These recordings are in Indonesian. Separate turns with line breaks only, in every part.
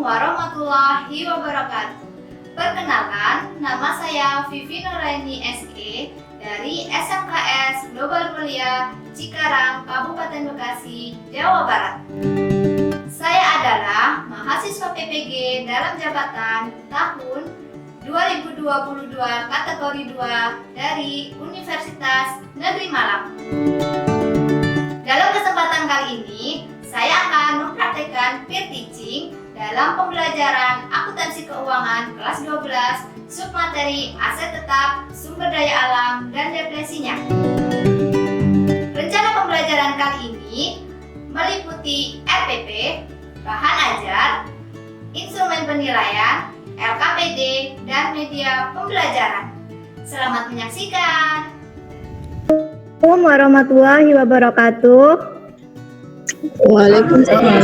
warahmatullahi wabarakatuh. Perkenalkan, nama saya Vivi Nuraini SE dari SMKS Global Mulia Cikarang, Kabupaten Bekasi, Jawa Barat. Saya adalah mahasiswa PPG dalam jabatan tahun 2022 kategori 2 dari Universitas Negeri Malang. Dalam kesempatan kali ini, saya akan mempraktekkan peer teaching dalam pembelajaran akuntansi keuangan kelas 12, submateri aset tetap, sumber daya alam, dan depresinya. Rencana pembelajaran kali ini meliputi RPP, bahan ajar, instrumen penilaian, LKPD, dan media pembelajaran. Selamat menyaksikan.
Assalamualaikum warahmatullahi wabarakatuh.
Waalaikumsalam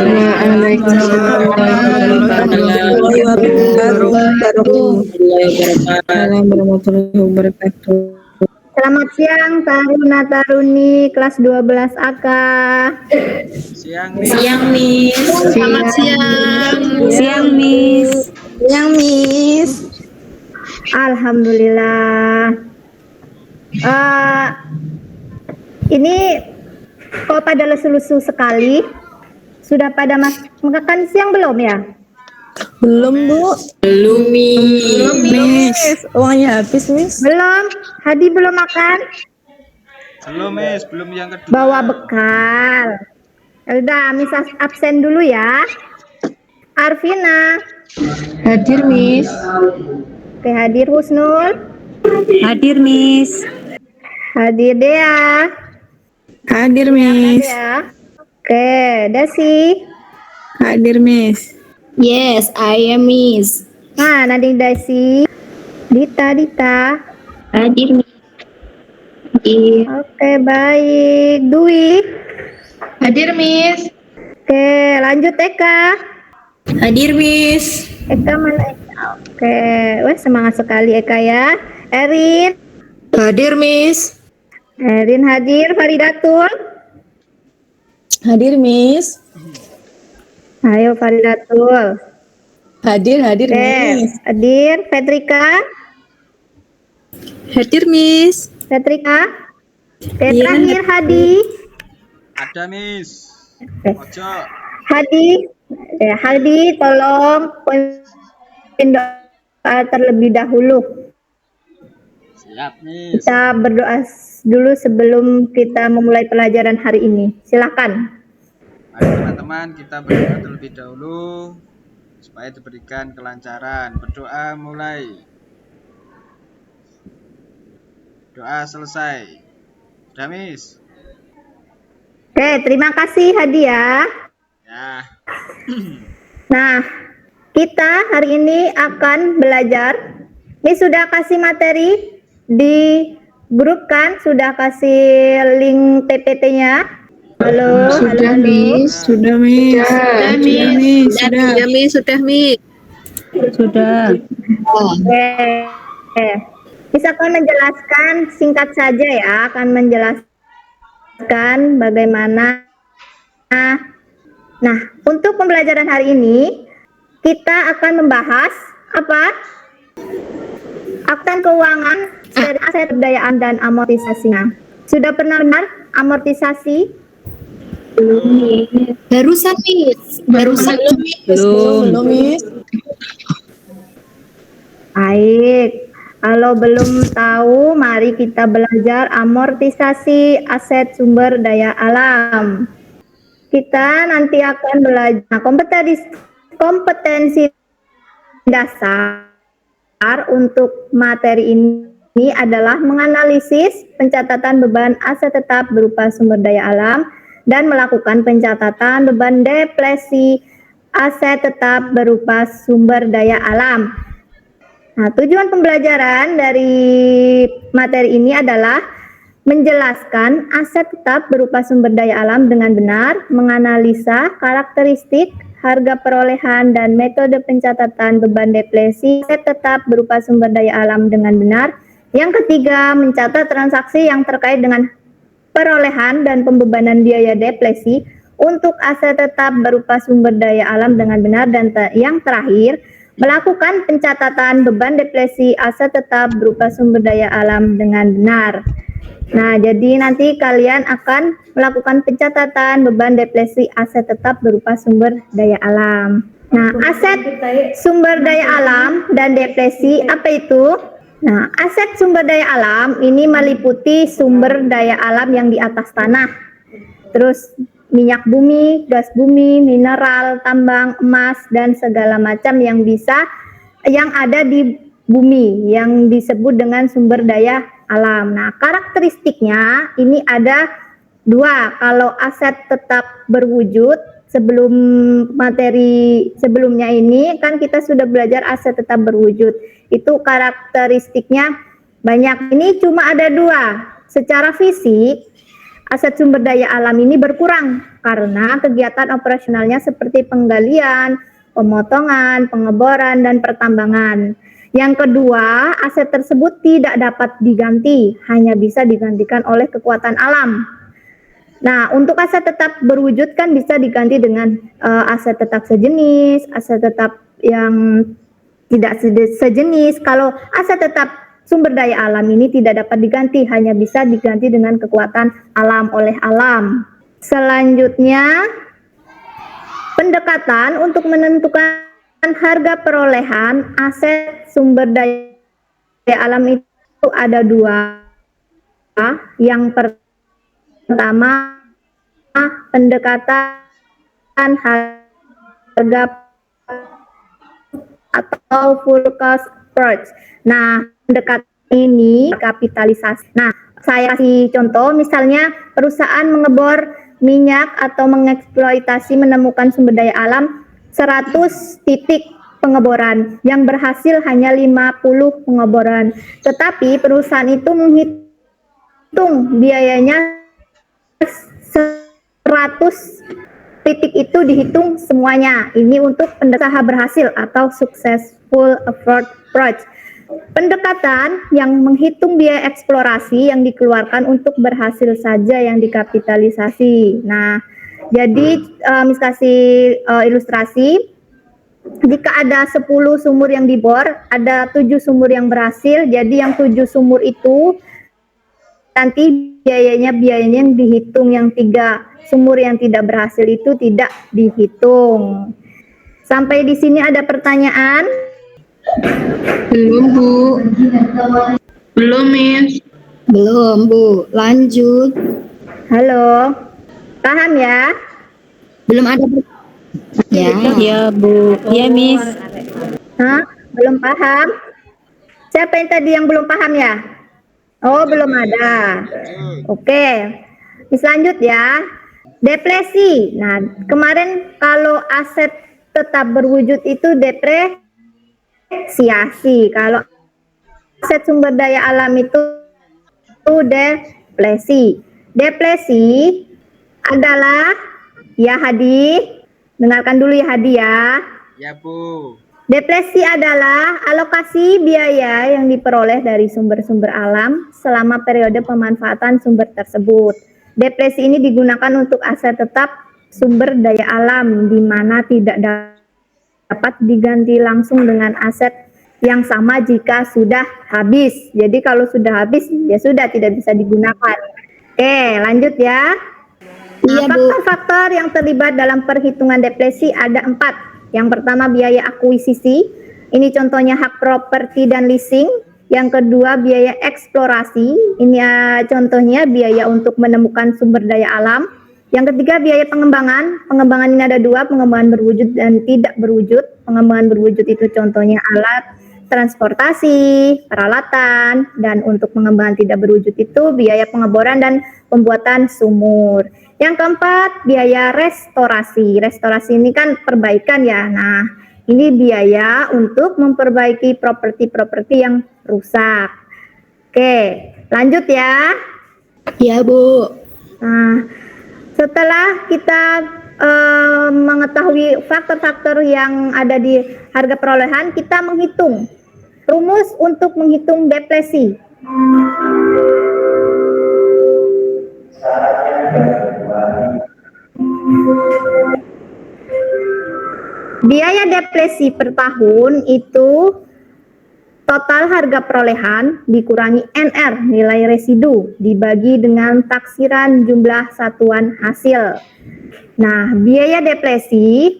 warahmatullahi wabarakatuh.
Selamat siang Taruna Taruni kelas 12 AK.
Siang Miss.
Selamat
Siang Miss.
siang Miss. Alhamdulillah. Ini kok pada lesu-lesu sekali? Sudah pada makan siang belum ya?
Belum Bu. Belum Miss. Uangnya habis Miss.
Belum. Hadi belum makan?
Belum Miss, belum yang kedua.
Bawa bekal. Udah, Miss absen dulu ya. Arvina.
Hadir Miss.
Oke, hadir Husnul.
Hadir Miss.
Hadir Dea.
Hadir Miss.
Ya. Oke, Desi.
Hadir Miss.
Yes, I am Miss.
Nah, Nading Desi. Dita.
Hadir Miss.
Oke, baik. Dwi.
Hadir Miss.
Oke, lanjut Eka.
Hadir Miss.
Eka mana Eka? Oke, wah semangat sekali Eka ya. Erin.
Hadir Miss.
Erin hadir. Faridatul.
Hadir Miss.
Ayo Faridatul.
Hadir
Oke,
Miss.
hadir. Petrika.
Hadir Miss.
Petrika. Oke,
Iya,
terakhir Hadi.
Ada Miss.
Oke.
Ojo.
Hadi, tolong pimpin doa terlebih dahulu.
Siap Miss.
Kita berdoa dulu sebelum kita memulai pelajaran hari ini. Silakan.
Mari teman-teman kita berdoa terlebih dahulu supaya diberikan kelancaran. Berdoa mulai. Doa selesai. Sudah Miss?
Oke, terima kasih Hadi ya.
Ya.
Nah, kita hari ini akan belajar. Ini sudah kasih materi di grup kan? Sudah kasih link PPT-nya. Halo,
Sudah
halo.
Miss. Sudah Miss. Sudah Miss. Sudah.
Oke. Bisa kan menjelaskan singkat saja ya, akan menjelaskan bagaimana. Nah, untuk pembelajaran hari ini kita akan membahas apa? Akuntan keuangan dari aset pembiayaan dan amortisasinya. Sudah pernah dengar amortisasi?
Barusan Miss.
Belum Miss.
Baik. Kalau belum tahu, mari kita belajar amortisasi aset sumber daya alam. Kita nanti akan belajar kompetensi dasar untuk materi ini adalah menganalisis pencatatan beban aset tetap berupa sumber daya alam dan melakukan pencatatan beban depresi aset tetap berupa sumber daya alam. Nah, tujuan pembelajaran dari materi ini adalah menjelaskan aset tetap berupa sumber daya alam dengan benar, menganalisa karakteristik, harga perolehan, dan metode pencatatan beban depresi aset tetap berupa sumber daya alam dengan benar. Yang ketiga, mencatat transaksi yang terkait dengan perolehan dan pembebanan biaya depresi untuk aset tetap berupa sumber daya alam dengan benar, dan yang terakhir, melakukan pencatatan beban depresi aset tetap berupa sumber daya alam dengan benar. Nah, jadi nanti kalian akan melakukan pencatatan beban depresi aset tetap berupa sumber daya alam. Nah, aset sumber daya alam dan depresi apa itu? Nah, aset sumber daya alam ini meliputi sumber daya alam yang di atas tanah. Terus minyak bumi, gas bumi, mineral, tambang, emas, dan segala macam yang ada di bumi yang disebut dengan sumber daya alam. Nah, karakteristiknya ini ada dua. Kalau aset tetap berwujud, sebelum materi sebelumnya ini kan kita sudah belajar aset tetap berwujud. Itu karakteristiknya banyak. Ini cuma ada dua. Secara fisik, aset sumber daya alam ini berkurang karena kegiatan operasionalnya seperti penggalian, pemotongan, pengeboran, dan pertambangan. Yang kedua, aset tersebut tidak dapat diganti, hanya bisa digantikan oleh kekuatan alam. Nah, untuk aset tetap berwujud kan bisa diganti dengan aset tetap sejenis, aset tetap yang tidak sejenis. Kalau aset tetap sumber daya alam ini tidak dapat diganti, hanya bisa diganti dengan kekuatan alam oleh alam. Selanjutnya, pendekatan untuk menentukan harga perolehan aset sumber daya alam itu ada dua. Yang pertama, pendekatan harga atau full cost approach. Nah, pendekatan ini kapitalisasi. Nah, saya kasih contoh, misalnya perusahaan mengebor minyak atau mengeksploitasi menemukan sumber daya alam 100 titik pengeboran, yang berhasil hanya 50 pengeboran. Tetapi perusahaan itu menghitung biayanya 100 titik itu dihitung semuanya. Ini untuk pendekatan berhasil atau successful approach. Pendekatan yang menghitung biaya eksplorasi yang dikeluarkan untuk berhasil saja yang dikapitalisasi. Nah, jadi kasih ilustrasi. Jika ada 10 sumur yang dibor, ada 7 sumur yang berhasil. Jadi yang 7 sumur itu nanti biayanya yang dihitung, yang 3 sumur yang tidak berhasil itu tidak dihitung. Sampai di sini ada pertanyaan?
Belum, Bu. Belum, Miss. Belum, Bu. Lanjut.
Halo. Paham ya?
Belum ada. Ya.
Ya, Bu. Ya, Miss.
Hah? Belum paham? Siapa yang tadi yang belum paham ya? Oh, belum ada. Oke. Miss lanjut ya. Depresi. Nah, kemarin kalau aset tetap berwujud itu depresiasi. Kalau aset sumber daya alam itu depresi. Depresi adalah, ya Hadi, dengarkan dulu ya Hadi ya.
Ya, Bu.
Depresi adalah alokasi biaya yang diperoleh dari sumber-sumber alam selama periode pemanfaatan sumber tersebut. Depresi ini digunakan untuk aset tetap sumber daya alam, di mana tidak dapat diganti langsung dengan aset yang sama jika sudah habis. Jadi kalau sudah habis, ya sudah tidak bisa digunakan. Oke, lanjut ya.
Iya, Bu.
Faktor-faktor yang terlibat dalam perhitungan depresi ada 4. Yang pertama, biaya akuisisi. Ini contohnya hak properti dan leasing. Yang kedua, biaya eksplorasi. Ini contohnya biaya untuk menemukan sumber daya alam. Yang ketiga, biaya pengembangan. Pengembangan ini ada 2, pengembangan berwujud dan tidak berwujud. Pengembangan berwujud itu contohnya alat, transportasi, peralatan, dan untuk pengembangan tidak berwujud itu biaya pengeboran dan pembuatan sumur. Yang keempat, biaya restorasi. Restorasi ini kan perbaikan ya. Nah, ini biaya untuk memperbaiki properti-properti yang rusak. Oke, lanjut ya.
Ya, Bu.
Nah, setelah kita mengetahui faktor-faktor yang ada di harga perolehan, kita menghitung rumus untuk menghitung depresi. Biaya depresi per tahun itu total harga perolehan dikurangi NR nilai residu dibagi dengan taksiran jumlah satuan hasil. Nah, biaya depresi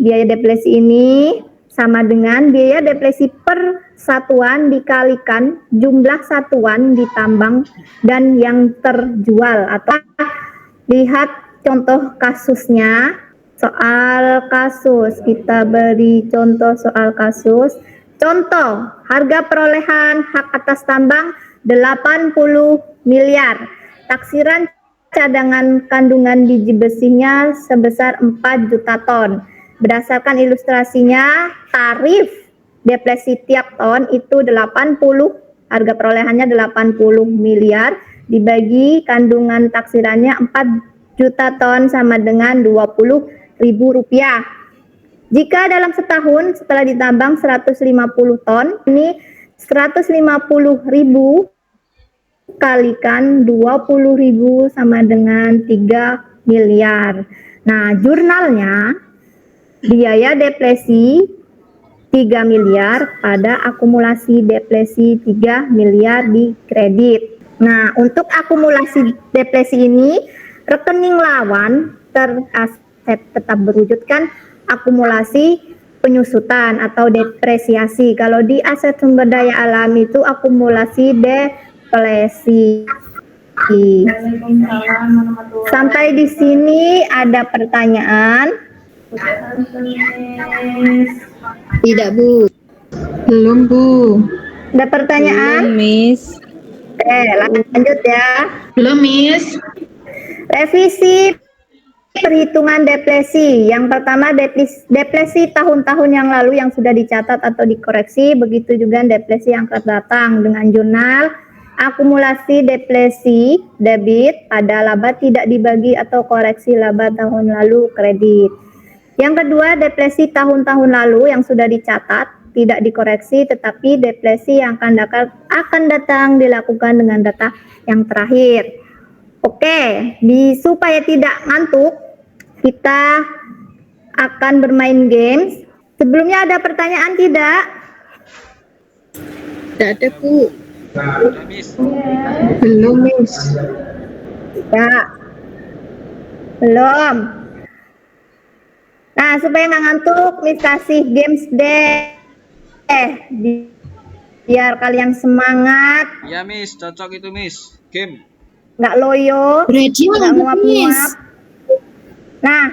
ini sama dengan biaya depresi per satuan dikalikan jumlah satuan ditambang dan yang terjual. Atau lihat contoh kasusnya. Soal kasus, kita beri contoh soal kasus. Contoh, harga perolehan hak atas tambang 80 miliar. Taksiran cadangan kandungan biji besinya sebesar 4 juta ton. Berdasarkan ilustrasinya, tarif depresi tiap ton itu 80, harga perolehannya 80 miliar, dibagi kandungan taksirannya 4 juta ton sama dengan 20.000 rupiah. Jika dalam setahun setelah ditambang 150 ton, ini 150.000 kalikan 20.000 sama dengan 3 miliar. Nah, jurnalnya biaya depresi 3 miliar pada akumulasi depresi 3 miliar di kredit. Nah, untuk akumulasi depresi ini, rekening lawan teraset tetap berwujudkan akumulasi penyusutan atau depresiasi. Kalau di aset sumber daya alam itu akumulasi depresi. Sampai di sini ada pertanyaan?
Tidak, Bu.
Belum, Bu.
Ada pertanyaan?
Belum, Miss.
Lanjut ya.
Belum, Miss.
Revisi perhitungan depresi. Yang pertama depresi tahun-tahun yang lalu yang sudah dicatat atau dikoreksi, begitu juga depresi yang akan datang dengan jurnal akumulasi depresi debit pada laba tidak dibagi atau koreksi laba tahun lalu kredit. Yang kedua, depresi tahun-tahun lalu yang sudah dicatat tidak dikoreksi, tetapi depresi yang akan datang dilakukan dengan data yang terakhir. Oke, supaya tidak ngantuk, kita akan bermain games. Sebelumnya ada pertanyaan tidak?
Tidak ada, Bu.
Udah, Miss.
Belum, Miss.
Ya, belum. Nah, supaya nggak ngantuk, Miss kasih games deh. Biar kalian semangat,
Iya, Miss. Cocok itu, Miss. Game.
nggak loyo,
Radio
nggak
Miss.
nguap-nguap. Nah,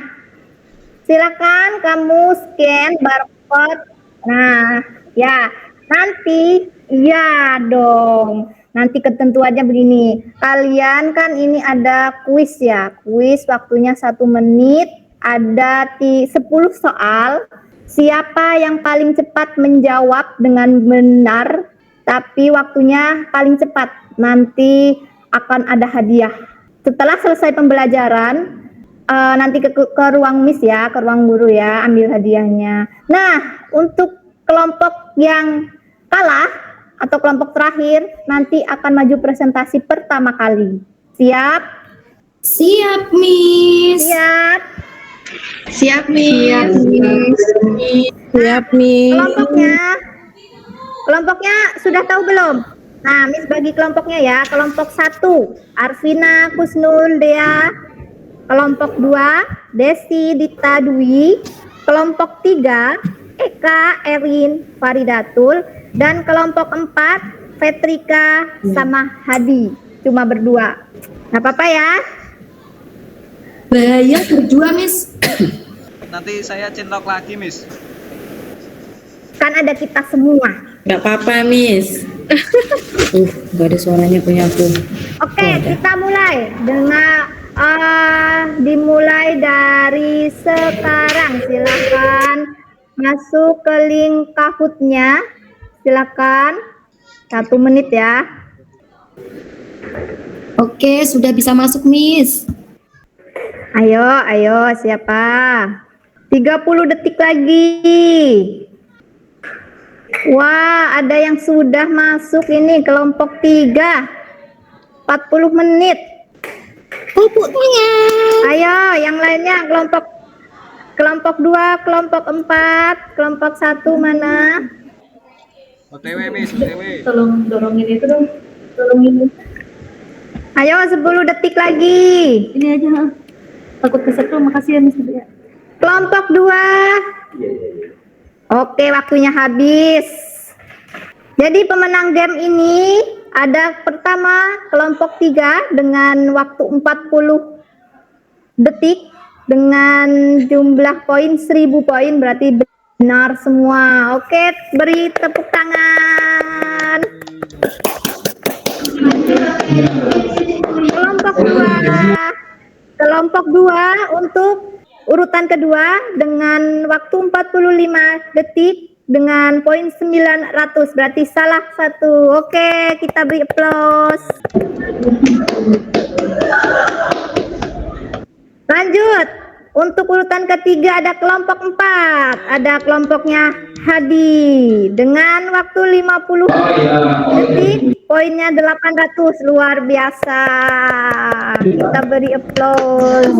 silakan kamu scan barcode. Nah, ya, nanti, ya dong. Nanti ketentuannya begini. Kalian kan ini ada kuis ya. Kuis waktunya 1 menit. Ada 10 soal. Siapa yang paling cepat menjawab dengan benar, tapi waktunya paling cepat, nanti akan ada hadiah. Setelah selesai pembelajaran, nanti ke ruang Miss ya, ke ruang guru ya, ambil hadiahnya. Nah, untuk kelompok yang kalah atau kelompok terakhir nanti akan maju presentasi pertama kali. Siap?
Siap, Miss.
Siap.
Siap, Miss.
Siap, Miss.
Kelompoknya sudah tahu belum? Nah, Miss bagi kelompoknya ya. Kelompok 1, Arvina Kusnul Dea. Kelompok 2, Desi Dita Dwi. Kelompok 3, Eka Erin Faridatul. Dan kelompok 4, Petrika sama Hadi. Cuma berdua. Nggak apa-apa ya?
Bahaya berdua, Miss.
Nanti saya cinlok lagi, Miss.
Kan ada kita semua.
Nggak apa-apa, Miss. Nggak ada suaranya punya aku.
Oke, kita mulai dengan dimulai dari sekarang. Silakan masuk ke link Kahoot-nya. Silakan 1 menit ya.
Oke, sudah bisa masuk, Miss.
Ayo, siapa? 30 detik lagi. Wah, ada yang sudah masuk ini kelompok 3. 40 menit.
Pupuknya.
Ayo, yang lainnya kelompok Kelompok 2, kelompok 4, kelompok 1 mana?
OTW Miss, OTW.
Tolong dorongin itu dong. Dorongin.
Ayo 10 detik lagi.
Ini aja. Ha. Takut kesetrum. Makasih ya Miss.
Kelompok 2. Oke, waktunya habis. Jadi pemenang game ini ada pertama kelompok 3 dengan waktu 40 detik dengan jumlah poin 1000 poin, berarti benar semua. Oke, beri tepuk tangan. Kelompok 2 untuk urutan kedua dengan waktu 45 detik dengan poin 900, berarti salah satu. Oke, kita beri aplaus. Lanjut, untuk urutan ketiga ada kelompok 4, ada kelompoknya Hadi dengan waktu 50 detik, poinnya 800, luar biasa. Kita beri aplaus.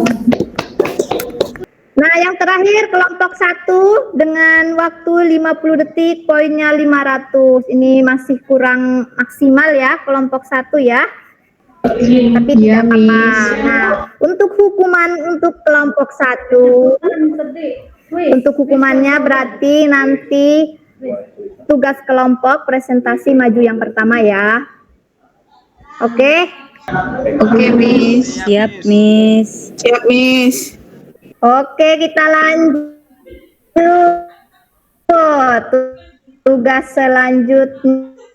Nah, yang terakhir kelompok 1 dengan waktu 50 detik, poinnya 500. Ini masih kurang maksimal ya, kelompok 1 ya. Tapi tidak apa-apa. Nah, untuk hukuman untuk kelompok 1, untuk hukumannya berarti nanti tugas kelompok presentasi maju yang pertama ya. Oke?
Oke, Miss.
Siap, Miss.
Siap, Miss.
Oke, kita lanjut. Tugas selanjutnya.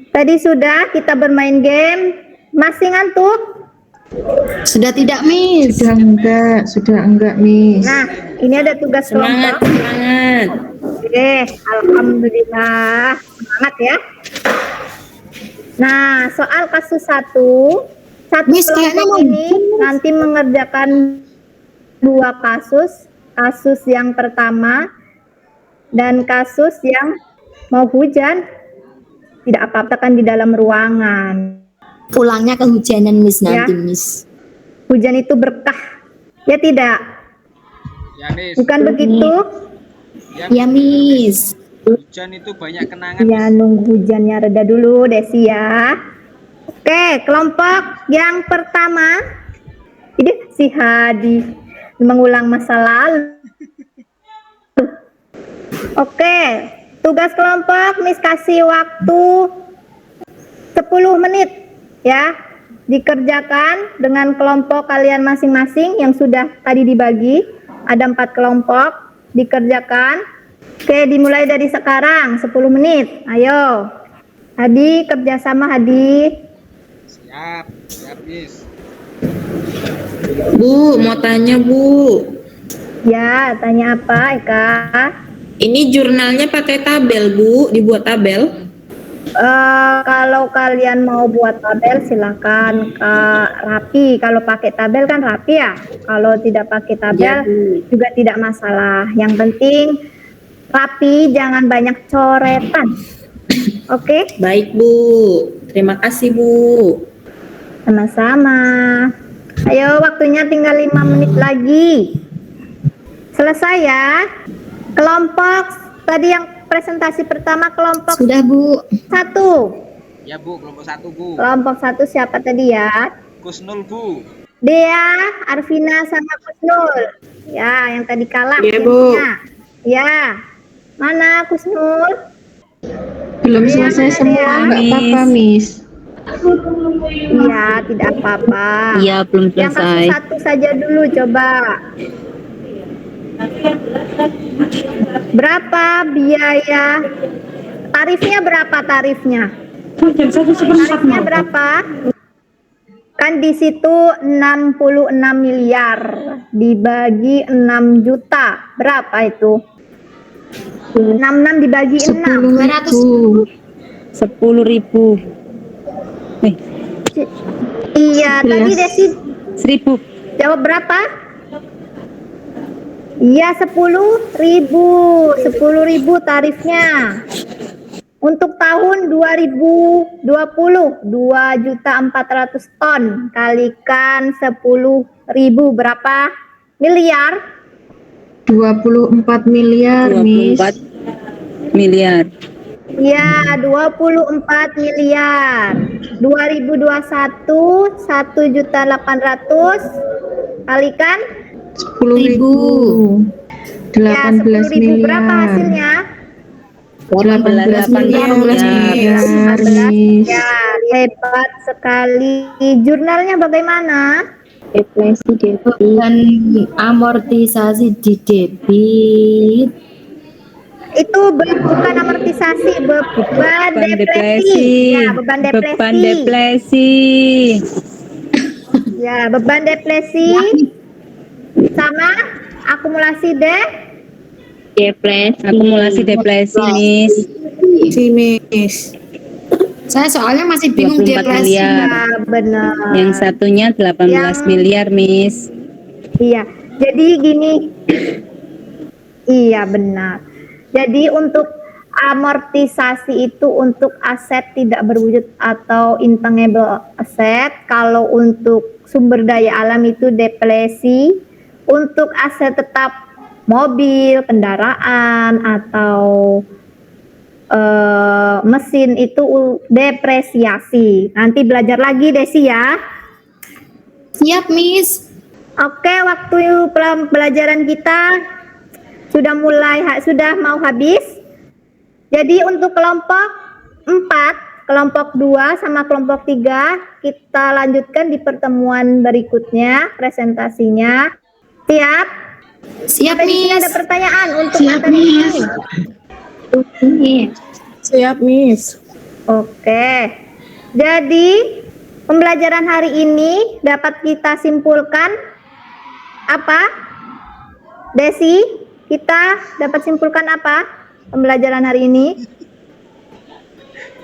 Tadi sudah kita bermain game. Masih ngantuk?
Sudah tidak Miss?
Sudah enggak, Miss.
Nah, ini ada tugas
Semangat,
kelompok.
semangat.
Oke, alhamdulillah. Semangat ya. Nah, soal kasus satu
Miss, kayaknya
kelompok
mau
ini nanti mengerjakan 2 kasus. Kasus yang pertama dan kasus yang mau hujan. Tidak apa-apa kan di dalam ruangan.
Pulangnya kehujanan Miss nanti
Ya.
Miss.
Hujan itu berkah. Ya tidak?
Ya Miss.
Bukan begitu?
Ya Miss.
Hujan itu banyak kenangan.
Ya, nunggu hujannya reda dulu, Desi ya. Oke, kelompok yang pertama. Ini si Hadi mengulang masa lalu. Oke, tugas kelompok Miss kasih waktu 10 menit ya. Dikerjakan dengan kelompok kalian masing-masing yang sudah tadi dibagi. Ada 4 kelompok, dikerjakan. Oke, dimulai dari sekarang 10 menit. Ayo. Hadi, kerjasama Hadi.
Siap, siap Miss.
Bu, mau tanya, Bu.
Ya, tanya apa Eka?
Ini jurnalnya pakai tabel, Bu. Dibuat tabel.
Kalau kalian mau buat tabel silahkan rapi. Kalau pakai tabel kan rapi ya. Kalau tidak pakai tabel
Ya, Bu.
juga tidak masalah. Yang penting rapi, jangan banyak coretan. Oke,
Baik, Bu. Terima kasih, Bu.
sama-sama. Ayo, waktunya tinggal 5 menit lagi. Selesai ya. Kelompok tadi yang presentasi pertama kelompok
Sudah Bu.
1.
Ya Bu, kelompok 1 Bu.
Kelompok 1 siapa tadi ya?
Kusnul Bu.
Dea, Arvina sama Kusnul. Ya, yang tadi kalah.
Iya, Bu.
gamenya. Ya. Mana Kusnul?
Belum
Iya,
selesai
mana
semua,
dia?
nggak apa-apa, Miss.
Iya, tidak apa-apa.
Iya, belum
Yang kasus
selesai.
1 saja dulu coba. Berapa biaya? Tarifnya berapa tarifnya? Tarifnya berapa? Kan di situ 66 miliar dibagi 6 juta. Berapa itu? 66 dibagi 6.
10.000.
Iya, tadi Desi
1.000.
jawab berapa? Iya, 10.000. 10.000 tarifnya. Untuk tahun 2020, 2.400.000 ton kalikan 10.000 berapa miliar?
24 miliar, Miss.
24 miliar.
Ya, 24 miliar. 2021 1.800.000 kalikan
10.000.
ya
18
10.000 berapa
miliar.
hasilnya?
18 miliar, Miss.
Ya, hebat sekali. Jurnalnya bagaimana?
Depresi debit. Bukan amortisasi di debit.
Itu bukan amortisasi, beban depresi. Ya, beban depresi.
Beban depresi.
Ya, beban depresi sama akumulasi
Depresi.
Akumulasi depresi, Miss.
Si Miss.
Saya soalnya masih bingung
24
depresi.
miliar.
Ya, benar.
Yang satunya 18 miliar, Miss.
Iya, jadi gini. Iya, benar. Jadi untuk amortisasi itu untuk aset tidak berwujud atau intangible asset. Kalau untuk sumber daya alam itu depresi. Untuk aset tetap mobil, kendaraan atau mesin itu depresiasi. Nanti belajar lagi Desi ya.
Siap, Miss.
Oke, waktu pelajaran kita sudah mau habis. Jadi untuk kelompok 4, kelompok 2 sama kelompok 3 kita lanjutkan di pertemuan berikutnya presentasinya. Siap?
Siap,
Sampai di sini
Miss.
ada pertanyaan untuk
Siap,
materi
Miss.
ini.
Siap, Miss.
Oke. Jadi pembelajaran hari ini dapat kita simpulkan apa? Desi, kita dapat simpulkan apa pembelajaran hari ini?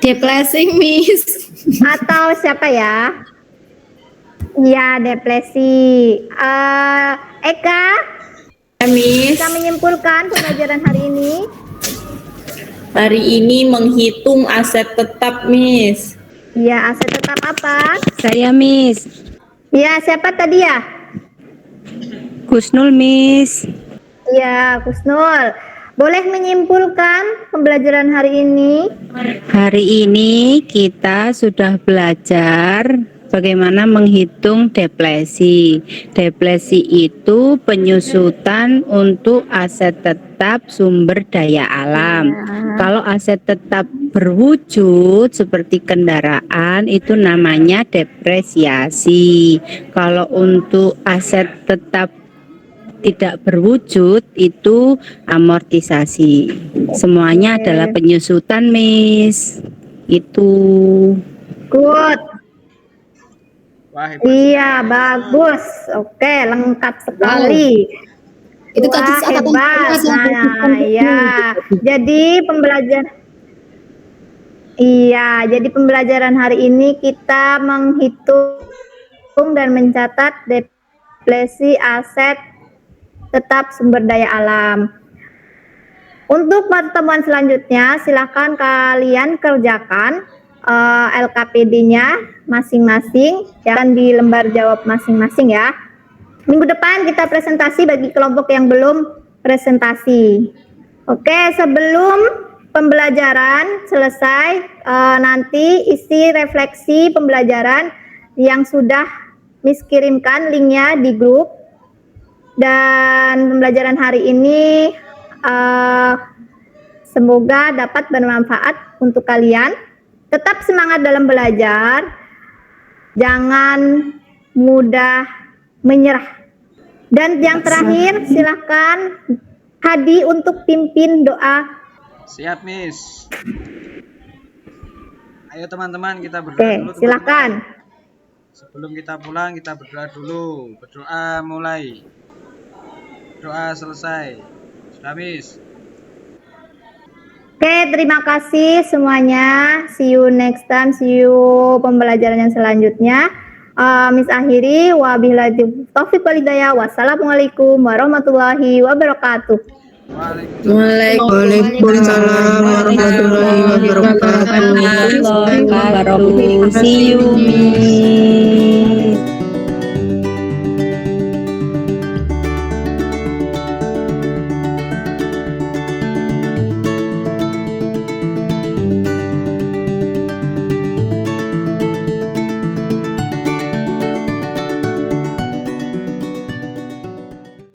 Depresi, Miss.
Atau siapa ya? Ya, depresi. Eka,
Miss.
bisa menyimpulkan pembelajaran hari ini?
Hari ini menghitung aset tetap, Miss.
Ya, aset tetap apa?
Saya, Miss.
Ya, siapa tadi ya?
Kusnul, Miss.
Ya, Kusnul. Boleh menyimpulkan pembelajaran hari ini?
Hari ini kita sudah belajar bagaimana menghitung depresi. Depresi itu penyusutan untuk aset tetap sumber daya alam. Kalau aset tetap berwujud seperti kendaraan itu namanya depresiasi. Kalau untuk aset tetap tidak berwujud itu amortisasi. Semuanya adalah penyusutan, Miss. Itu.
Good.
Wah, hebat.
Iya, bagus. Oke, lengkap sekali.
Itu tadi
Wah,
catatan
hebat.
saya.
Nah, ya. Jadi pembelajaran hari ini kita menghitung dan mencatat depresi aset tetap sumber daya alam. Untuk pertemuan selanjutnya, silakan kalian kerjakan LKPD-nya masing-masing, jangan di lembar jawab masing-masing ya. Minggu depan kita presentasi bagi kelompok yang belum presentasi. Oke, sebelum pembelajaran selesai, nanti isi refleksi pembelajaran yang sudah Miss kirimkan linknya di grup. Dan pembelajaran hari ini semoga dapat bermanfaat untuk kalian. Tetap semangat dalam belajar, jangan mudah menyerah. Dan yang terakhir, silakan Hadi untuk pimpin doa.
Siap, Miss. Ayo teman-teman, kita berdoa
Oke,
dulu.
silakan.
Teman-teman. Sebelum kita pulang, kita berdoa dulu. Berdoa mulai. Doa selesai. Sudah, Miss.
Oke, terima kasih semuanya. See you next time. See you pembelajaran yang selanjutnya. Miss akhiri. Wabillahi taufiq wal hidayah. Wassalamualaikum warahmatullahi wabarakatuh.
Waalaikumsalam warahmatullahi wabarakatuh.
See you, Miss.